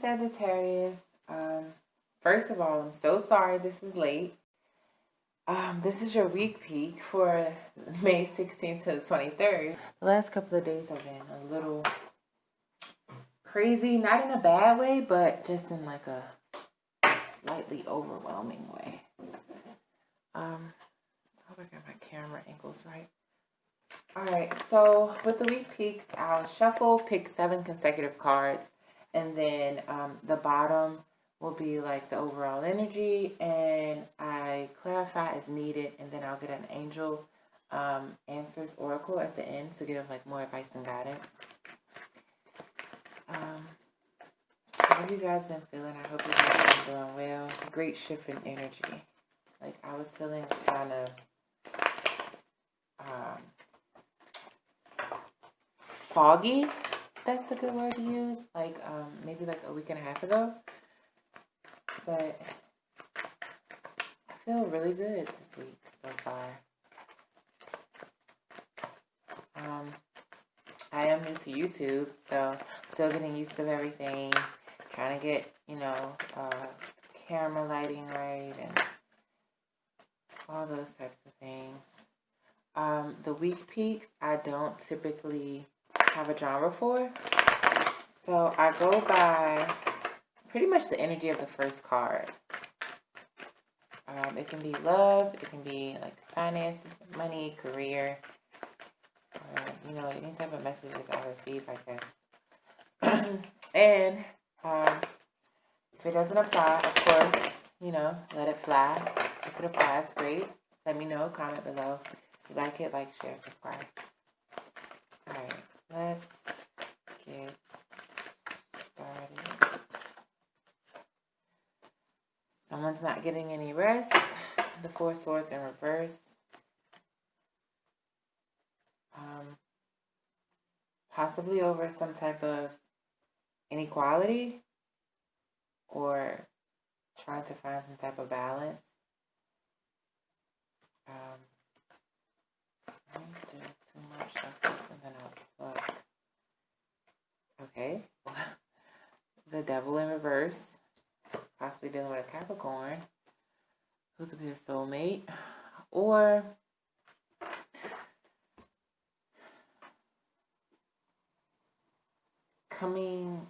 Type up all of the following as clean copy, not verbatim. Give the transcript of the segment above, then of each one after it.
Sagittarius. First of all, I'm so sorry this is late. This is your week peak for May 16th to the 23rd. The last couple of days have been a little crazy, not in a bad way, but just in like a slightly overwhelming way. I hope I got my camera angles right. Alright, so with the week peaks, I'll shuffle, pick 7 consecutive cards, and then the bottom will be like the overall energy, and I clarify as needed, and then I'll get an angel answers oracle at the end to give like more advice and guidance. How have you guys been feeling? I hope you guys been doing well. Great shift in energy. Like I was feeling kind of foggy. That's a good word to use. Like maybe like a week and a half ago. But I feel really good this week so far. I am new to YouTube, so still getting used to everything. Trying to get, camera lighting right and all those types of things. The week peaks, I don't typically have a genre for. So I go by pretty much the energy of the first card. It can be love, it can be like finances, money, career, or, any type of messages I receive, I guess. And if it doesn't apply, of course, let it fly. If it applies, great. Let me know, comment below. If you like it, like, share, subscribe. Alright, let's get started. Someone's not getting any rest. The 4 swords in reverse. Possibly over some type of inequality or trying to find some type of balance. I don't do too much of this and then I'll look. Okay. The devil in reverse. Possibly dealing with a Capricorn who could be a soulmate, or coming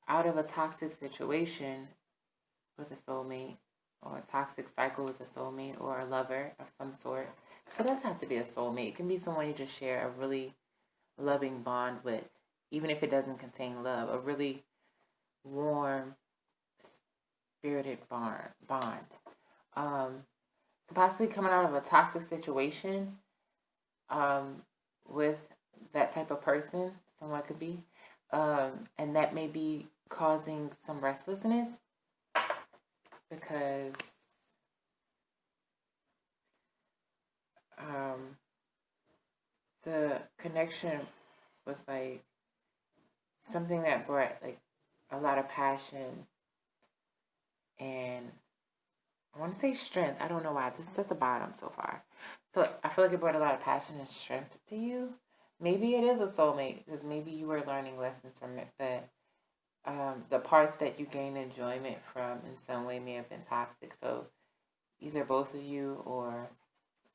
out of a toxic situation with a soulmate, or a toxic cycle with a soulmate, or a lover of some sort. So it doesn't have to be a soulmate. It can be someone you just share a really loving bond with, even if it doesn't contain love, a really warm, spirited bond. Possibly coming out of a toxic situation with that type of person, someone could be, and that may be causing some restlessness because the connection was like something that brought like a lot of passion and I want to say strength. I don't know why. This is at the bottom so far. So I feel like it brought a lot of passion and strength to you. Maybe it is a soulmate because maybe you were learning lessons from it, but the parts that you gained enjoyment from in some way may have been toxic. So either both of you or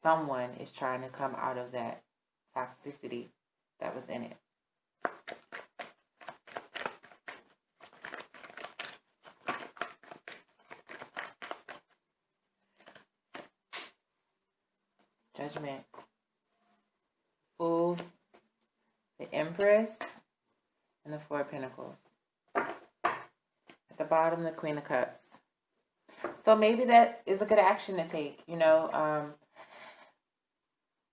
someone is trying to come out of that toxicity that was in it. Judgment. Fool, the Empress, and the 4 of Pentacles. At the bottom, the Queen of Cups. So maybe that is a good action to take,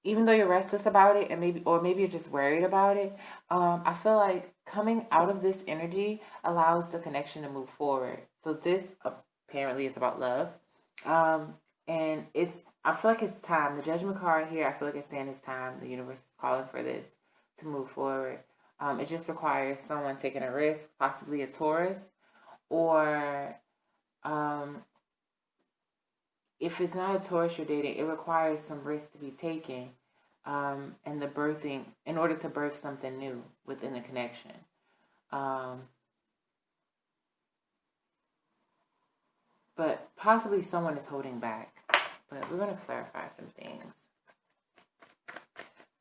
even though you're restless about it, and maybe you're just worried about it. I feel like coming out of this energy allows the connection to move forward. So this apparently is about love, and I feel like it's time. The Judgment card here, I feel like it's saying it's time. The universe is calling for this to move forward. It just requires someone taking a risk, possibly a Taurus, or if it's not a Taurus you're dating, it requires some risk to be taken, and the birthing, in order to birth something new within the connection. But possibly someone is holding back. But we're going to clarify some things.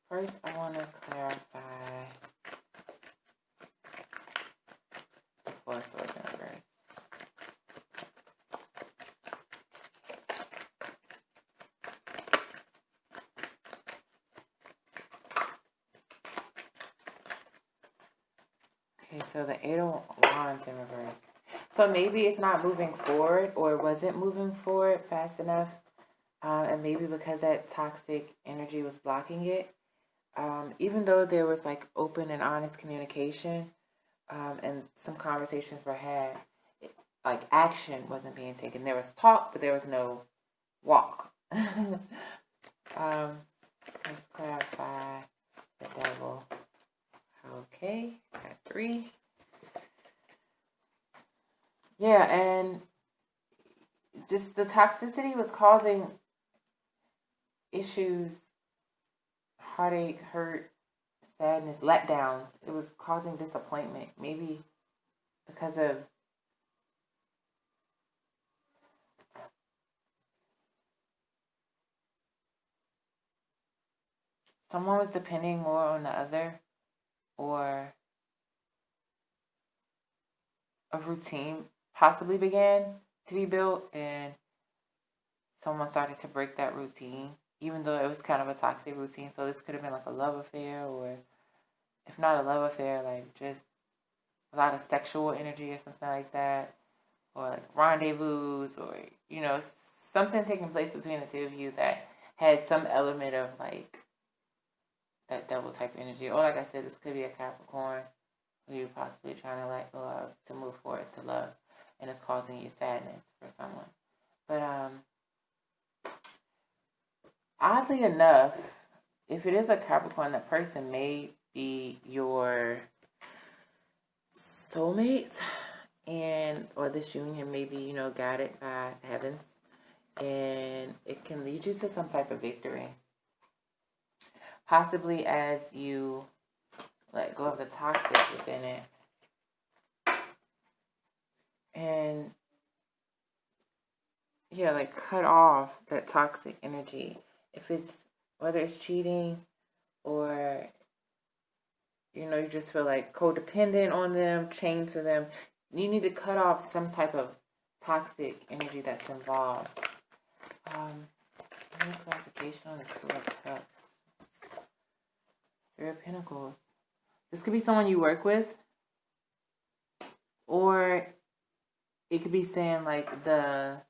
First, I want to clarify the Four of Swords in reverse. Okay, so the Eight of Wands in reverse. So maybe it's not moving forward, or it wasn't moving forward fast enough. And maybe because that toxic energy was blocking it. Even though there was like open and honest communication, and some conversations were had, like action wasn't being taken. There was talk, but there was no walk. Let's clarify the Devil. Okay, got 3. Yeah, and just the toxicity was causing issues, heartache, hurt, sadness, letdowns. It was causing disappointment. Maybe because of someone was depending more on the other, or a routine possibly began to be built and someone started to break that routine, even though it was kind of a toxic routine. So this could have been like a love affair, or if not a love affair, like just a lot of sexual energy or something like that, or like rendezvous, or, you know, something taking place between the two of you that had some element of like that Devil type energy. Or like I said, this could be a Capricorn who you're possibly trying to let go of to move forward to love, and it's causing you sadness for someone. But oddly enough, if it is a Capricorn, that person may be your soulmate, and or this union may be, you know, guided by heavens, and it can lead you to some type of victory. Possibly as you let go of the toxic within it. And yeah, like cut off that toxic energy. If it's, whether it's cheating or, you know, you just feel like codependent on them, chained to them, you need to cut off some type of toxic energy that's involved. Any clarification on the Two of Cups? 3 of Pentacles. This could be someone you work with, or it could be saying like the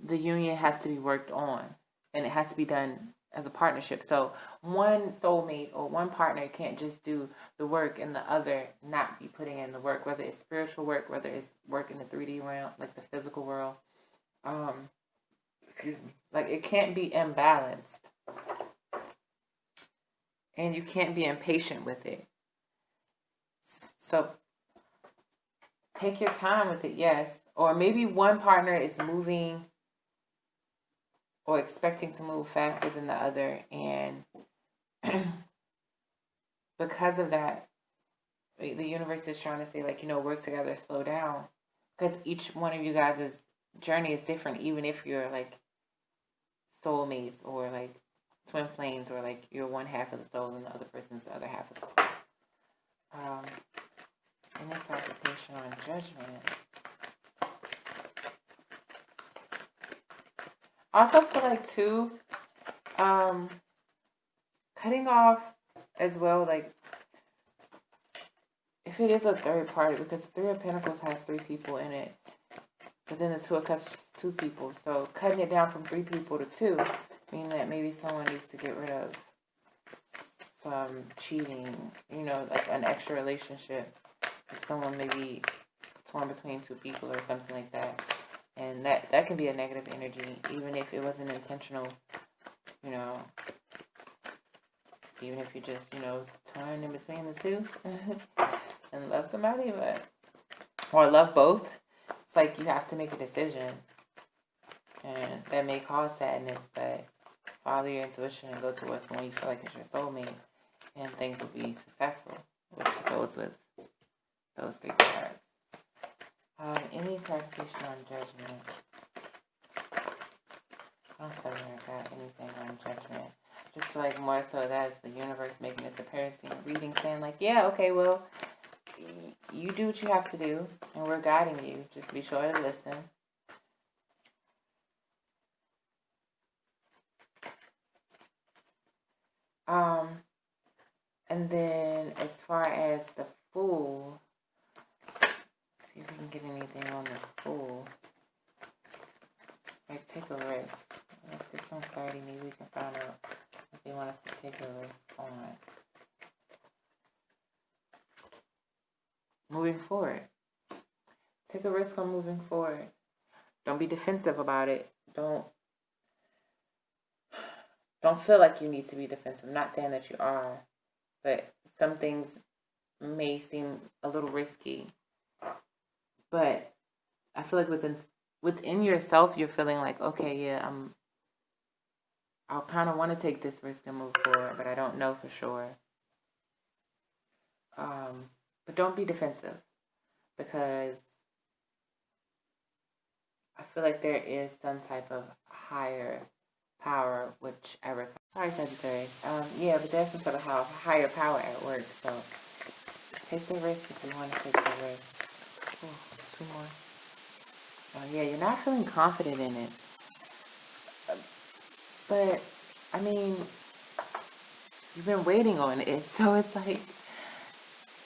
union has to be worked on, and it has to be done as a partnership. So one soulmate or one partner can't just do the work and the other not be putting in the work, whether it's spiritual work, whether it's work in the 3D realm, like the physical world. Like it can't be imbalanced, and you can't be impatient with it. So take your time with it, yes. Or maybe one partner is moving or expecting to move faster than the other, and because of that, the universe is trying to say, like, you know, work together, slow down, because each one of you guys' journey is different, even if you're like soulmates or like twin flames, or like you're one half of the soul and the other person's the other half of the soul. Any clarification on Judgment? I also feel like too, cutting off as well, like if it is a third party, because 3 of Pentacles has 3 people in it, but then the 2 of Cups, 2 people. So cutting it down from 3 people to 2, meaning that maybe someone needs to get rid of some cheating, you know, like an extra relationship. If someone may be torn between 2 people or something like that. And that can be a negative energy, even if it wasn't intentional, you know. Even if you just, you know, torn in between the 2 and love somebody, but, or love both. It's like you have to make a decision. And that may cause sadness, but follow your intuition and go towards the one you feel like is your soulmate, and things will be successful, which goes with those three cards. Any clarification on judgment? I don't feel like I got anything on judgment. Just like more so that's the universe making its appearance in reading, saying like, yeah, okay, well, you do what you have to do, and we're guiding you. Just be sure to listen. And then as far as the Fool, let's see if we can get anything on the Fool. Just like take a risk. Let's get some clarity. Maybe we can find out if they want us to take a risk on moving forward. Take a risk on moving forward. Don't be defensive about it. Don't feel like you need to be defensive. I'm not saying that you are, but some things may seem a little risky. But I feel like within yourself, you're feeling like, okay, yeah, I'll kind of want to take this risk and move forward, but I don't know for sure. But don't be defensive, because I feel like there is some type of higher power, whichever. Sorry, Sagittarius. Yeah, but there's some sort of higher power at work, so take the risk if you want to take the risk. Oh, 2 more. Oh, yeah, you're not feeling confident in it. But, I mean, you've been waiting on it, so it's like,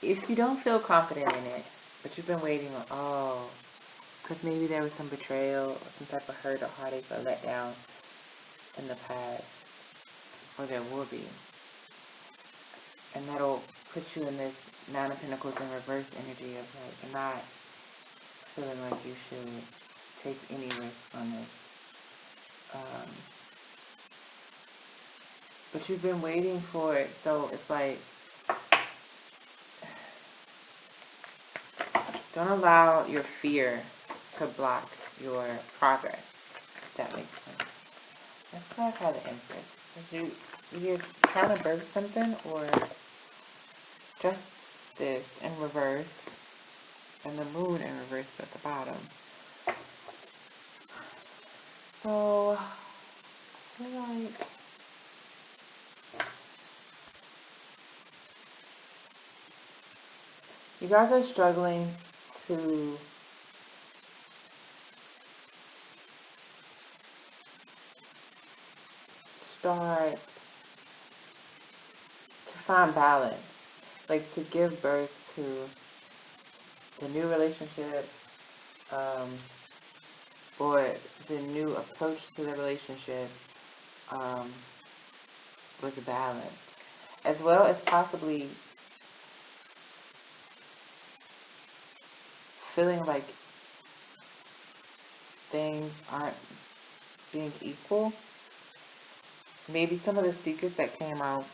if you don't feel confident in it, but you've been waiting on, because maybe there was some betrayal, or some type of hurt or heartache or letdown in the past, or there will be. And that'll put you in this 9 of Pentacles in reverse energy of like not feeling like you should take any risk on this. But you've been waiting for it, so it's like, don't allow your fear to block your progress, if that makes sense. Let's clarify the Empress. You're trying to birth something, or Justice in reverse, and the Moon in reverse at the bottom. So, I feel like you guys are struggling to start to find balance, like to give birth to the new relationship, or the new approach to the relationship, with balance, as well as possibly feeling like things aren't being equal. Maybe some of the secrets that came out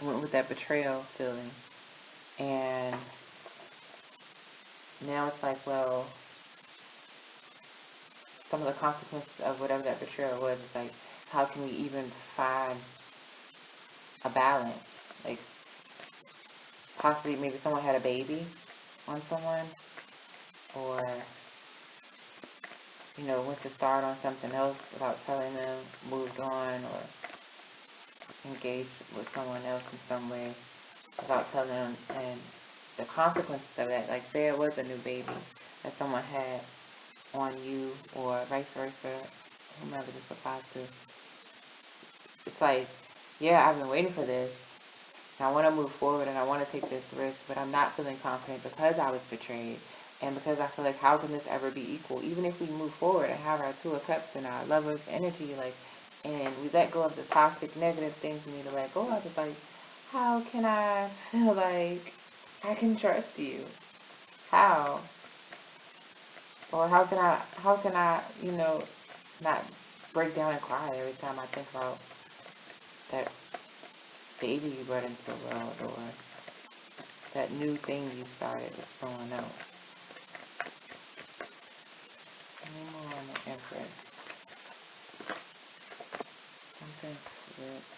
went with that betrayal feeling, and now it's like, well, some of the consequences of whatever that betrayal was, it's like, how can we even find a balance? Like, possibly maybe someone had a baby on someone, or, you know, went to start on something else without telling them, moved on, or engaged with someone else in some way without telling them, and the consequences of that, like say it was a new baby that someone had on you, or vice versa, whomever this applies to. It's like, yeah, I've been waiting for this, and I want to move forward, and I want to take this risk, but I'm not feeling confident because I was betrayed, and because I feel like, how can this ever be equal? Even if we move forward and have our 2 of Cups and our Lover's energy, like, and we let go of the toxic, negative things we need to let go of, it's like, how can I feel like I can trust you? How? Or how can I, you know, not break down and cry every time I think about that baby you brought into the world, or that new thing you started with someone else? Any more on the Empress? Something flipped.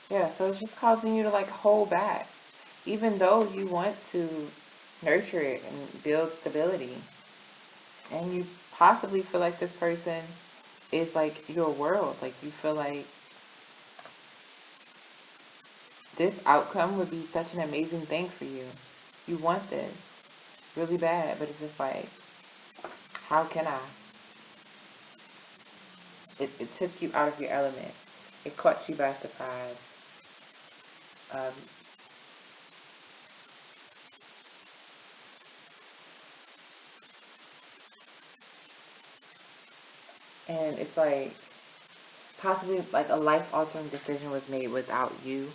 Yeah, so it's just causing you to like hold back. even though you want to nurture it and build stability, and you possibly feel like this person is like your world. Like you feel like this outcome would be such an amazing thing for you. You want this really bad, but it's just like, how can I? It took you out of your element. It caught you by surprise. Um, and it's like possibly like a life altering decision was made without you,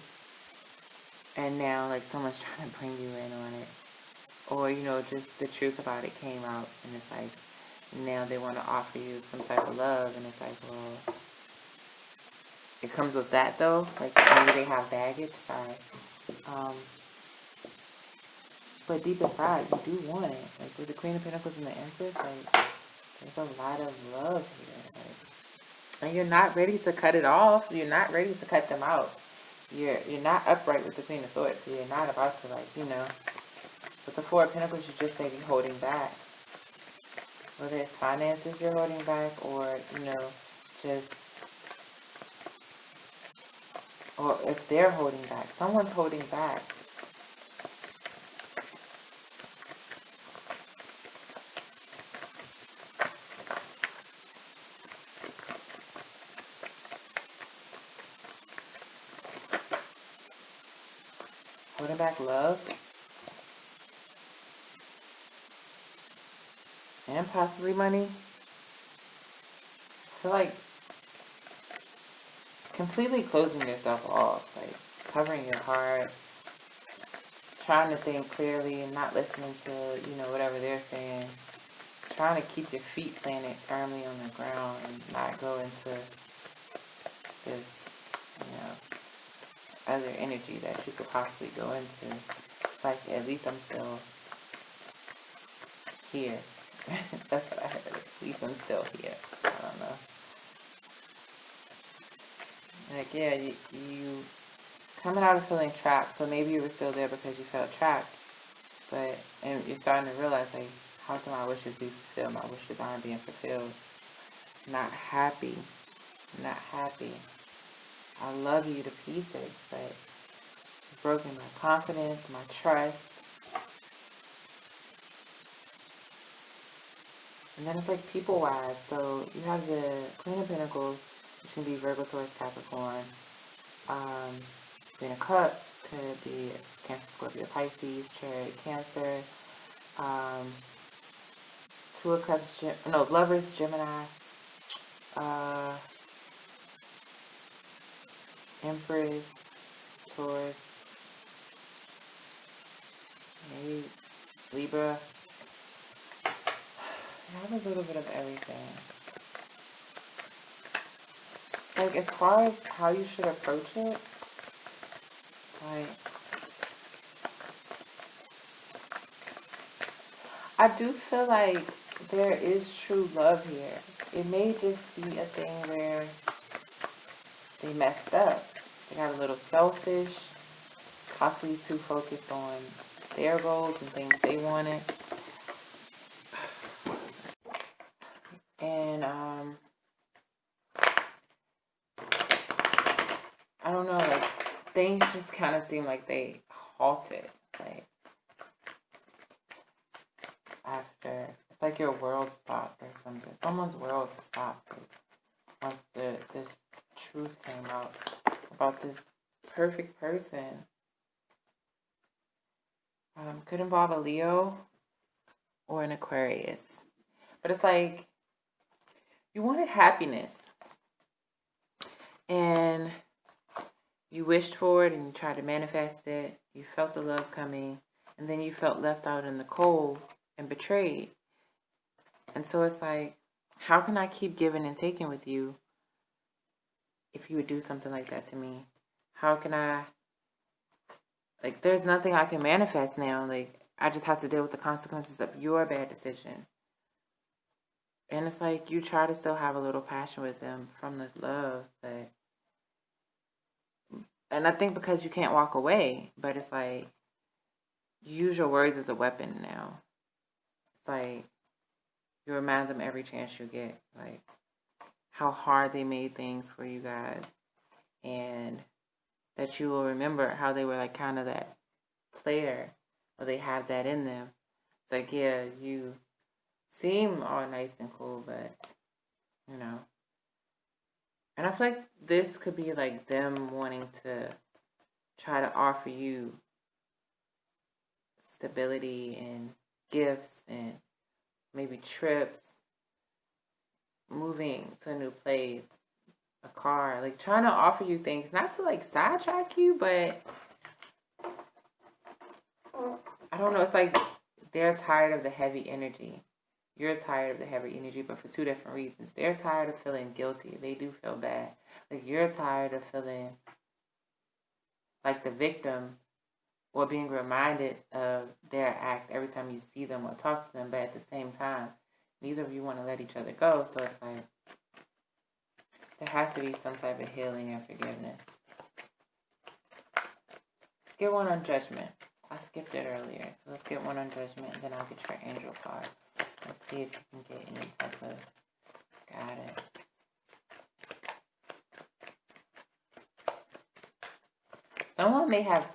and now like someone's trying to bring you in on it, or just the truth about it came out, and it's like now they want to offer you some type of love, and it's like, well, it comes with that though. Like maybe they have baggage. Sorry. Um, but deep inside, you do want it. Like with the Queen of Pentacles and the Empress, like there's a lot of love here. Like, and you're not ready to cut it off. You're not ready to cut them out. You're not upright with the Queen of Swords. So you're not about to With the Four of Pentacles, you just may be holding back. Whether it's finances you're holding back, or just, or if they're holding back, someone's holding back. Holding back love. And possibly money. I feel like completely closing yourself off. Like covering your heart. Trying to think clearly and not listening to, whatever they're saying. Trying to keep your feet planted firmly on the ground and not go into this, other energy that you could possibly go into. Like, at least I'm still here. That's what I heard. At least I'm still here. I don't know. Like, yeah, you coming out of feeling trapped. So maybe you were still there because you felt trapped. And you're starting to realize, like, how can my wishes be fulfilled? My wishes aren't being fulfilled. Not happy. Not happy. I love you to pieces, but you've broken my confidence, my trust. And then it's like people-wise. So you have the Queen of Pentacles, which can be Virgo, Taurus, Capricorn. Queen of Cups could be Cancer, Scorpio, Pisces, Chariot, Cancer. Two of Cups, Lovers, Gemini. Empress, Taurus, maybe Libra. I have a little bit of everything. Like, as far as how you should approach it, like, I do feel like there is true love here. It may just be a thing where they messed up. They got a little selfish, possibly too focused on their goals and things they wanted. And, I don't know, like, things just kind of seem like they halted, like, after, it's like your world stopped or something. Someone's world stopped, like, once this truth came out about this perfect person. Could involve a Leo or an Aquarius. But it's like, you wanted happiness. And you wished for it and you tried to manifest it. You felt the love coming. And then you felt left out in the cold and betrayed. And so it's like, how can I keep giving and taking with you if you would do something like that to me? How can I, like, there's nothing I can manifest now. Like, I just have to deal with the consequences of your bad decision. And it's like, you try to still have a little passion with them from this love, and I think because you can't walk away, but it's like, you use your words as a weapon now. It's like you remind them every chance you get, like how hard they made things for you guys, and that you will remember how they were like kind of that player, or they have that in them. It's like, yeah, you seem all nice and cool, but you know. And I feel like this could be like them wanting to try to offer you stability and gifts and maybe trips, moving to a new place, a car, like trying to offer you things, not to like sidetrack you, but I don't know, it's like they're tired of the heavy energy. You're tired of the heavy energy, but for two different reasons. They're tired of feeling guilty. They do feel bad. Like you're tired of feeling like the victim, or being reminded of their act every time you see them or talk to them, but at the same time, neither of you want to let each other go, so it's like there has to be some type of healing and forgiveness. Let's get one on judgment. I skipped it earlier, so let's get one on judgment, and then I'll get your angel card. Let's see if you can get any type of guidance. Someone may have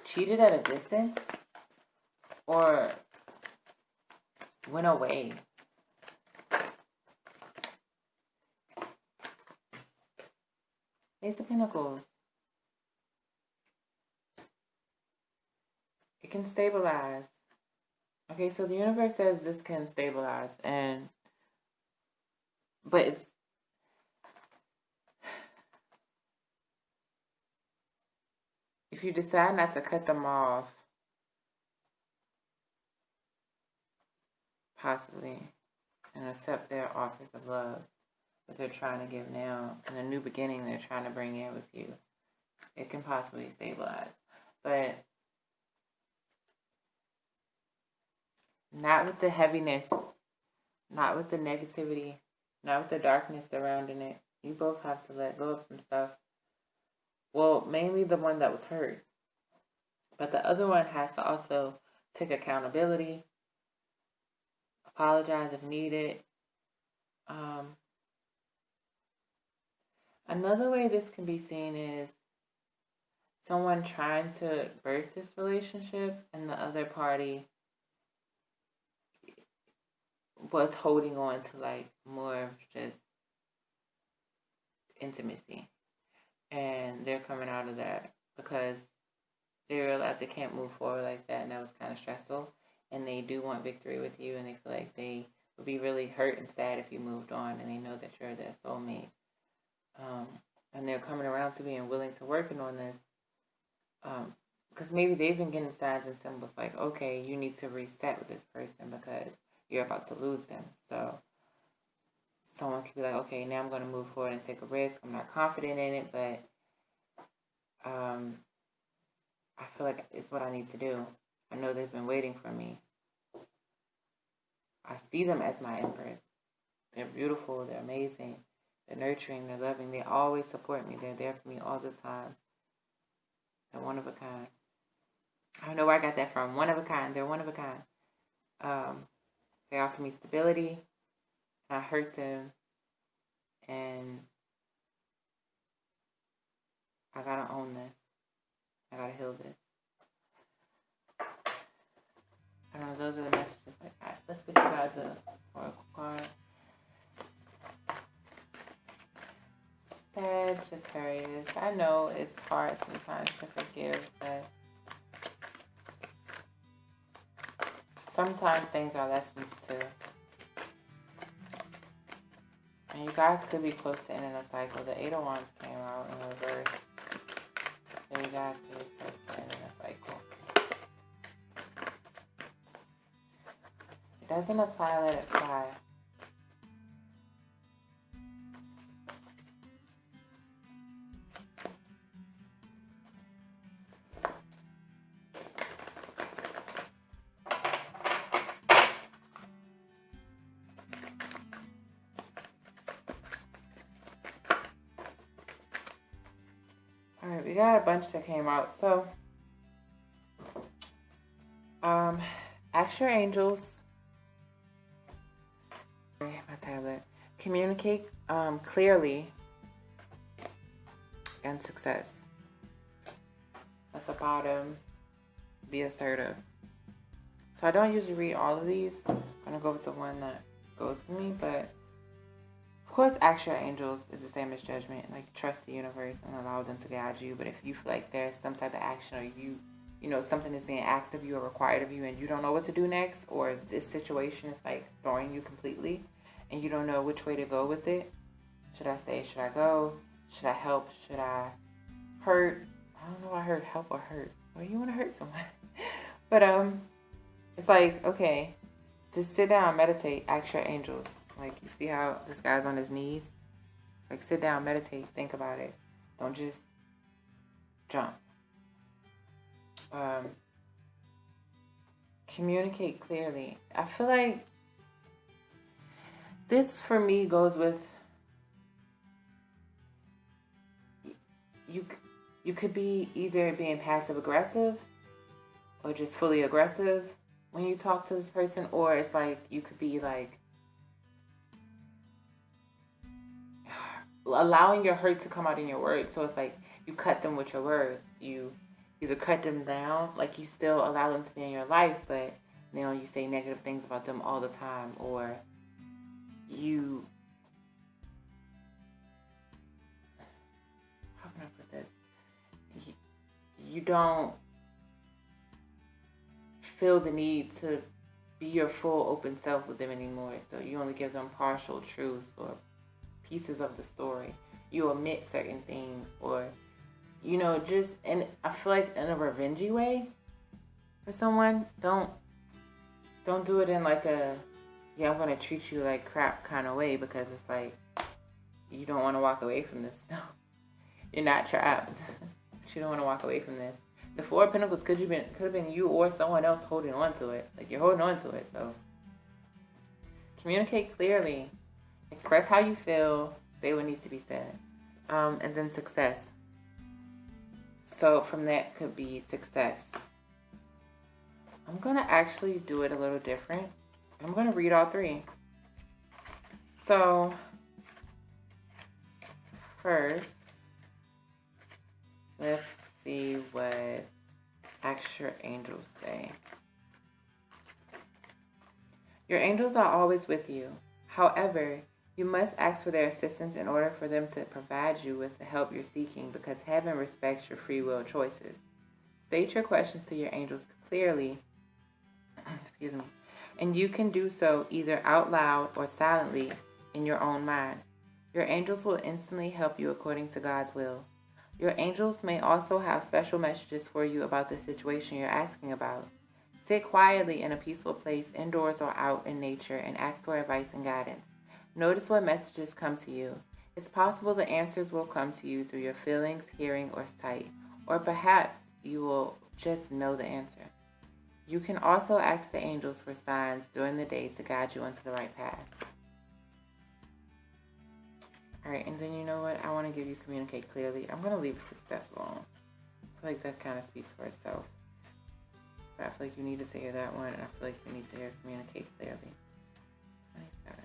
cheated at a distance or went away. Ace of Pentacles. It can stabilize. Okay, so the universe says this can stabilize, but it's, if you decide not to cut them off, possibly, and accept their offers of love that they're trying to give now, and a new beginning they're trying to bring in with you, it can possibly stabilize. But not with the heaviness, not with the negativity, not with the darkness surrounding it. You both have to let go of some stuff. Well, mainly the one that was hurt. But the other one has to also take accountability, apologize if needed. Another way this can be seen is someone trying to birth this relationship and the other party was holding on to like more of just intimacy. And they're coming out of that because they realize they can't move forward like that, and that was kind of stressful. And they do want victory with you, and they feel like they would be really hurt and sad if you moved on, and they know that you're their soulmate. And they're coming around to being willing to working on this. Because maybe they've been getting signs and symbols like, okay, you need to reset with this person because you're about to lose them. So someone could be like, okay, now I'm going to move forward and take a risk. I'm not confident in it, but I feel like it's what I need to do. I know they've been waiting for me. I see them as my empress. They're beautiful. They're amazing. They're nurturing. They're loving. They always support me. They're there for me all the time. They're one of a kind. I don't know where I got that from. One of a kind. They're one of a kind. They offer me stability. I hurt them. And I gotta own this. I gotta heal this. I don't know, those are the messages. Like, all right, let's get you guys a oracle card. Sagittarius. I know it's hard sometimes to forgive, but sometimes things are lessons too. And you guys could be close to ending a cycle. The Eight of Wands came out in reverse. So you guys could be close to ending a cycle. It doesn't apply, let it fly. Alright, we got a bunch that came out. So Ask your angels. My tablet. Communicate clearly and success. At the bottom, be assertive. So I don't usually read all of these. I'm going to go with the one that goes to me. But, of course, ask your angels is the same as judgment. Like, trust the universe and allow them to guide you. But if you feel like there's some type of action or you know, something is being asked of you or required of you and you don't know what to do next, or this situation is, like, throwing you completely and you don't know which way to go with it. Should I stay? Should I go? Should I help? Should I hurt? I don't know why I heard help or hurt. Well, you want to hurt someone. But, it's like, okay, just sit down, meditate, ask your angels. Like, you see how this guy's on his knees? Like, sit down, meditate, think about it. Don't just jump. Communicate clearly. I feel like this, for me, goes with you could be either being passive aggressive or just fully aggressive when you talk to this person, or it's like you could be like allowing your hurt to come out in your words. So it's like you cut them with your words. You either cut them down, like you still allow them to be in your life, but you know, you say negative things about them all the time, or you, how can I put this? You don't feel the need to be your full open self with them anymore. So you only give them partial truths or pieces of the story. You omit certain things, or you know, just, and I feel like in a revengey way for someone. Don't do it in like a, yeah, I'm gonna treat you like crap kind of way, because it's like you don't want to walk away from this. No, you're not trapped. But you don't want to walk away from this. The Four of Pentacles could have been you or someone else holding on to it. Like, you're holding on to it. So communicate clearly, express how you feel, say what needs to be said, and then success. So from that could be success. I'm going to actually do it a little different. I'm going to read all three. So first, let's see what ask your angels say. Your angels are always with you. However, you must ask for their assistance in order for them to provide you with the help you're seeking, because heaven respects your free will choices. State your questions to your angels clearly, excuse me, and you can do so either out loud or silently in your own mind. Your angels will instantly help you according to God's will. Your angels may also have special messages for you about the situation you're asking about. Sit quietly in a peaceful place, indoors or out in nature, and ask for advice and guidance. Notice what messages come to you. It's possible the answers will come to you through your feelings, hearing, or sight, or perhaps you will just know the answer. You can also ask the angels for signs during the day to guide you onto the right path. Alright, and then you know what? I want to give you communicate clearly. I'm going to leave success alone. I feel like that kind of speaks for itself. But I feel like you need to hear that one, and I feel like you need to hear communicate clearly. 27.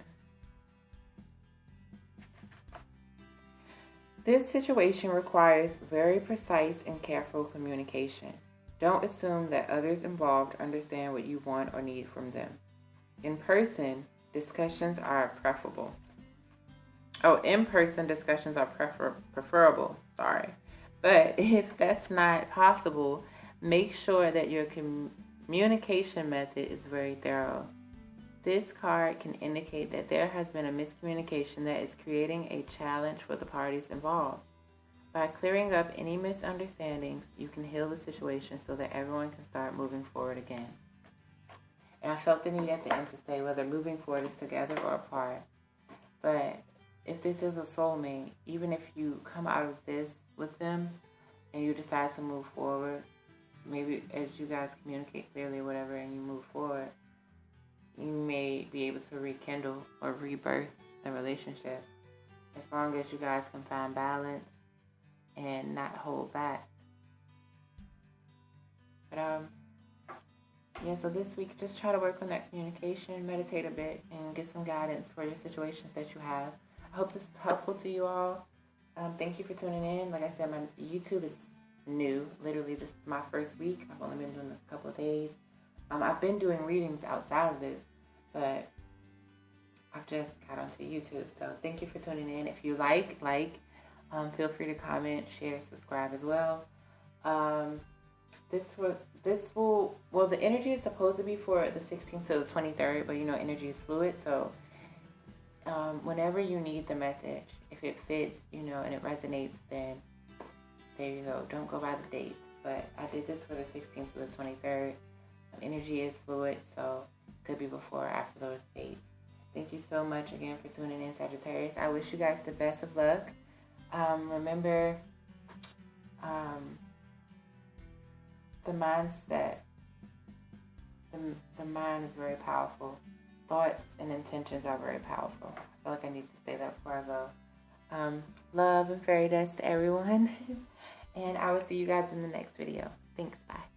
This situation requires very precise and careful communication. Don't assume that others involved understand what you want or need from them. In person, discussions are preferable. In-person discussions are preferable. But if that's not possible, make sure that your communication method is very thorough. This card can indicate that there has been a miscommunication that is creating a challenge for the parties involved. By clearing up any misunderstandings, you can heal the situation so that everyone can start moving forward again. And I felt the need at the end to say whether moving forward is together or apart. But if this is a soulmate, even if you come out of this with them and you decide to move forward, maybe as you guys communicate clearly or whatever and you move forward, you may be able to rekindle or rebirth the relationship, as long as you guys can find balance and not hold back. But yeah, so this week, just try to work on that communication, meditate a bit, and get some guidance for your situations that you have. I hope this is helpful to you all. Thank you for tuning in. Like I said, my YouTube is new. Literally, this is my first week. I've only been doing this a couple of days. I've been doing readings outside of this, but I've just got onto YouTube. So thank you for tuning in. If you like, feel free to comment, share, subscribe as well. The energy is supposed to be for the 16th to the 23rd, but you know, energy is fluid. So whenever you need the message, if it fits, you know, and it resonates, then there you go. Don't go by the dates. But I did this for the 16th to the 23rd. Energy is fluid, so it could be before or after those dates. Thank you so much again for tuning in, Sagittarius. I wish you guys the best of luck. Remember, the mindset, the mind is very powerful. Thoughts and intentions are very powerful. I feel like I need to say that before I go. Love and fairy dust to everyone. And I will see you guys in the next video. Thanks. Bye.